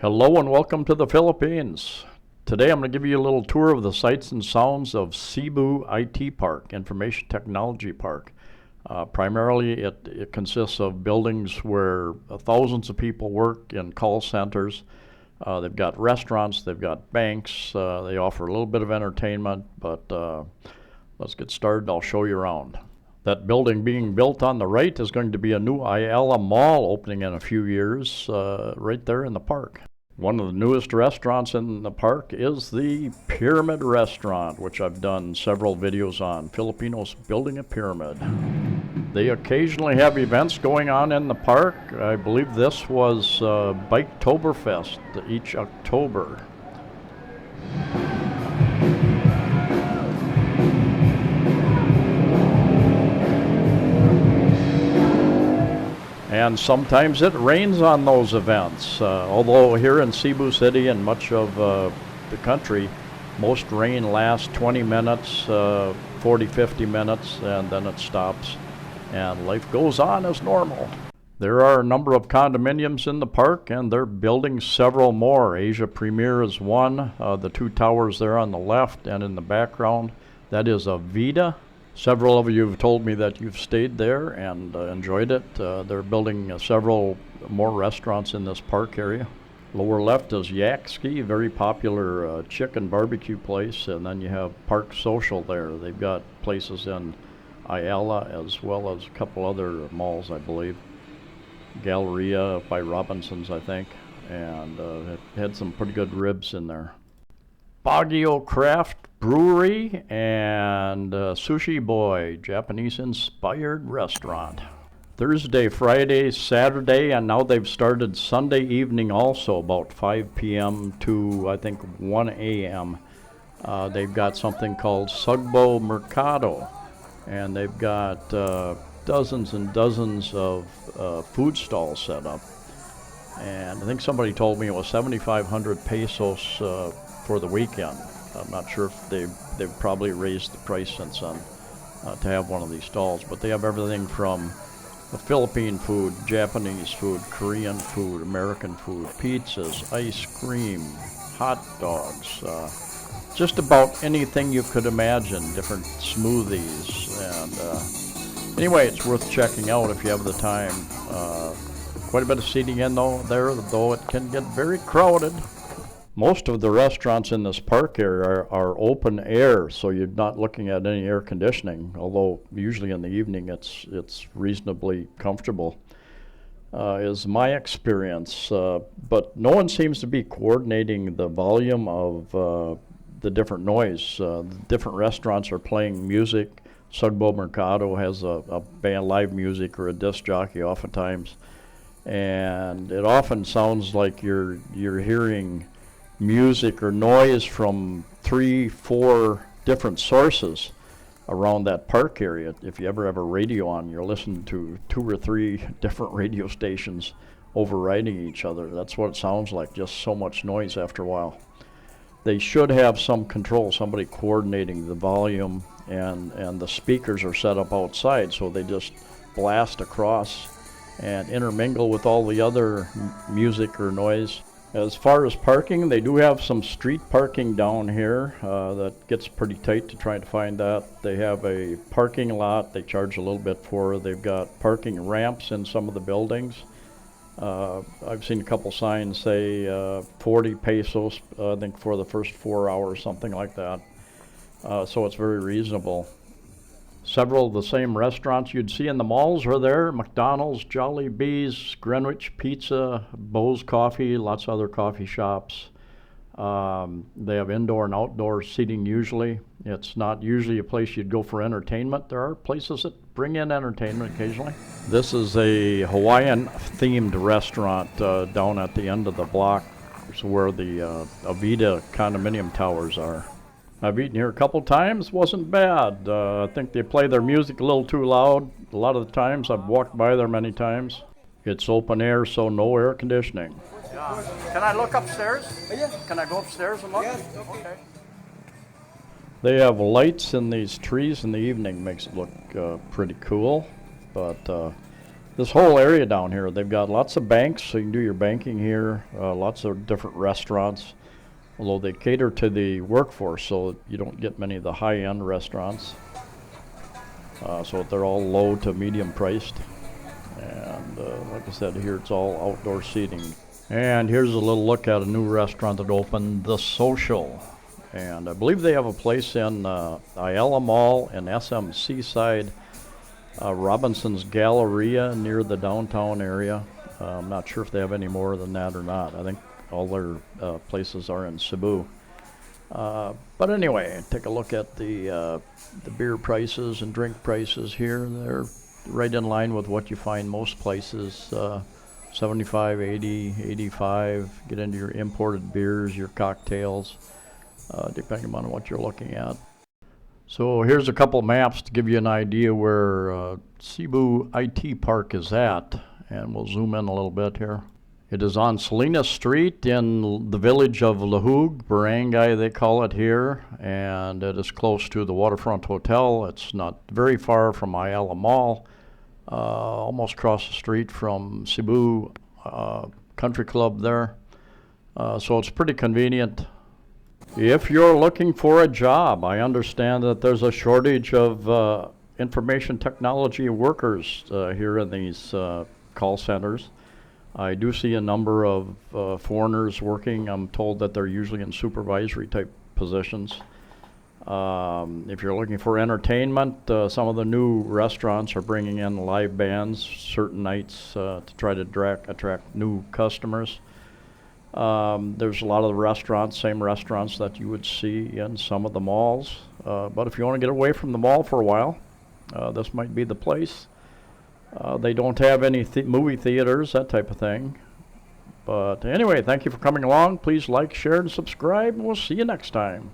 Hello and welcome to the Philippines. Today I'm going to give you a little tour of the sights and sounds of Cebu IT Park, Information Technology Park. Primarily it consists of buildings where thousands of people work in call centers. They've got restaurants, they've got banks, they offer a little bit of entertainment, but let's get started. I'll show you around. That building being built on the right is going to be a new Ayala Mall opening in a few years, right there in the park. One of the newest restaurants in the park is the Pyramid Restaurant, which I've done several videos on. Filipinos building a pyramid. They occasionally have events going on in the park. I believe this was Biketoberfest each October. And sometimes it rains on those events, although here in Cebu City and much of the country, most rain lasts 20 minutes, 40, 50 minutes, and then it stops, and life goes on as normal. There are a number of condominiums in the park, and they're building several more. Asia Premier is one, the two towers there on the left and in the background. That is a Vida. Several of you have told me that you've stayed there and enjoyed it. They're building several more restaurants in this park area. Lower left is Yakski, very popular chicken barbecue place, and then you have Park Social there. They've got places in Ayala as well as a couple other malls, I believe. Galleria by Robinson's, I think, and it had some pretty good ribs in there. Baguio Craft Brewery and Sushi Boy, Japanese-inspired restaurant. Thursday, Friday, Saturday, and now they've started Sunday evening also, about 5 p.m. to, I think, 1 a.m. They've got something called Cebu Mercado, and they've got dozens and dozens of food stalls set up. And I think somebody told me it was 7,500 pesos for the weekend. I'm not sure if they've probably raised the price since then to have one of these stalls, but they have everything from Philippine food, Japanese food, Korean food, American food, pizzas, ice cream, hot dogs, just about anything you could imagine, different smoothies, and anyway, it's worth checking out if you have the time. Quite a bit of seating in though it can get very crowded. Most of the restaurants in this park area are open air, so you're not looking at any air conditioning, although usually in the evening it's reasonably comfortable, is my experience. But no one seems to be coordinating the volume of the different noise. The different restaurants are playing music. Cebu Mercado has a band, live music, or a disc jockey oftentimes, and it often sounds like you're hearing music or noise from 3-4 different sources around that park area. If you ever have a radio on, you're listening to 2 or 3 different radio stations overriding each other. That's what it sounds like, just so much noise after a while. They should have some control, somebody coordinating the volume, and the speakers are set up outside, so they just blast across and intermingle with all the other music or noise. As far as parking, they do have some street parking down here that gets pretty tight to try to find that. They have a parking lot they charge a little bit for. They've got parking ramps in some of the buildings. I've seen a couple signs say 40 pesos, I think, for the first 4 hours, something like that. So it's very reasonable. Several of the same restaurants you'd see in the malls are there. McDonald's, Jollibees, Greenwich Pizza, Bo's Coffee, lots of other coffee shops. They have indoor and outdoor seating usually. It's not usually a place you'd go for entertainment. There are places that bring in entertainment occasionally. This is a Hawaiian-themed restaurant down at the end of the block. It's where the Avida condominium towers are. I've eaten here a couple times, wasn't bad. I think they play their music a little too loud. A lot of the times, I've walked by there many times. It's open air, so no air conditioning. Can I look upstairs? Yeah. Can I go upstairs and look? Yeah, okay. They have lights in these trees in the evening, makes it look pretty cool. But This whole area down here, they've got lots of banks, so you can do your banking here, lots of different restaurants, although they cater to the workforce, so you don't get many of the high-end restaurants. So they're all low to medium priced. And like I said, here it's all outdoor seating. And here's a little look at a new restaurant that opened, The Social. And I believe they have a place in Ayala Mall in SM Seaside, Robinson's Galleria near the downtown area. I'm not sure if they have any more than that or not. I think all their places are in Cebu. But anyway, take a look at the beer prices and drink prices here. They're right in line with what you find most places, 75, 80, 85. Get into your imported beers, your cocktails, depending on what you're looking at. So here's a couple maps to give you an idea where Cebu IT Park is at, and we'll zoom in a little bit here. It is on Salinas Street in the village of Lahug, Barangay they call it here, and it is close to the Waterfront Hotel. It's not very far from Ayala Mall, almost across the street from Cebu Country Club there. So it's pretty convenient. If you're looking for a job, I understand that there's a shortage of information technology workers here in these call centers. I do see a number of foreigners working. I'm told that they're usually in supervisory type positions. If you're looking for entertainment, some of the new restaurants are bringing in live bands certain nights to try to attract new customers. There's a lot of the restaurants, same restaurants that you would see in some of the malls. But if you want to get away from the mall for a while, this might be the place. They don't have any movie theaters, that type of thing. But anyway, thank you for coming along. Please like, share, and subscribe, and we'll see you next time.